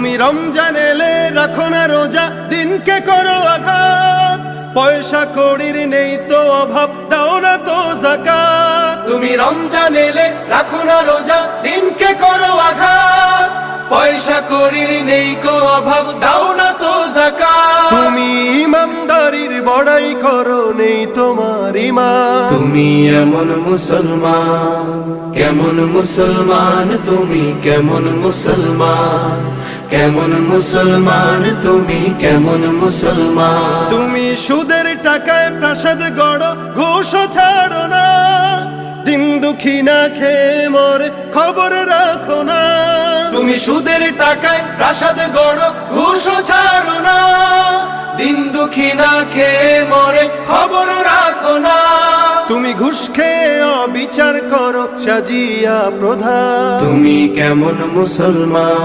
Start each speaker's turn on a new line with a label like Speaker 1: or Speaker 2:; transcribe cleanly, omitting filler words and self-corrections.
Speaker 1: তুমি রমজান এলে রাখো না রোজা, দিনকে করো আঘাত। পয়সা কড়ির নেই তো অভাব, দাও না তো যাকাত। তুমি রমজান এলে রাখো না রোজা, দিনকে করো আঘাত। পয়সা কড়ির নেই কো অভাব, দাও না তো যাকাত। তুমি ইমানদারির বড়াই করো, নেই তোমার ঈমান।
Speaker 2: তুমি এমন মুসলমান, কেমন মুসলমান তুমি, কেমন মুসলমান, কেমন মুসলমান তুমি, কেমন মুসলমান।
Speaker 1: তুমি সুদের টাকায় প্রাসাদ গড়ো, ঘুষও ছাড়ো না। দিন দুঃখী না খেয়ে মরে, খবর রাখো না। তুমি সুদের টাকায় প্রাসাদ গড়ো, ঘুষও ছাড়ো না। দিন দুঃখী না খেয়ে মরে, খবর রাখো না। তুমি ঘুষ খেয়ে অবিচার করো, সাজিয়া প্রধান।
Speaker 2: তুমি কেমন মুসলমান।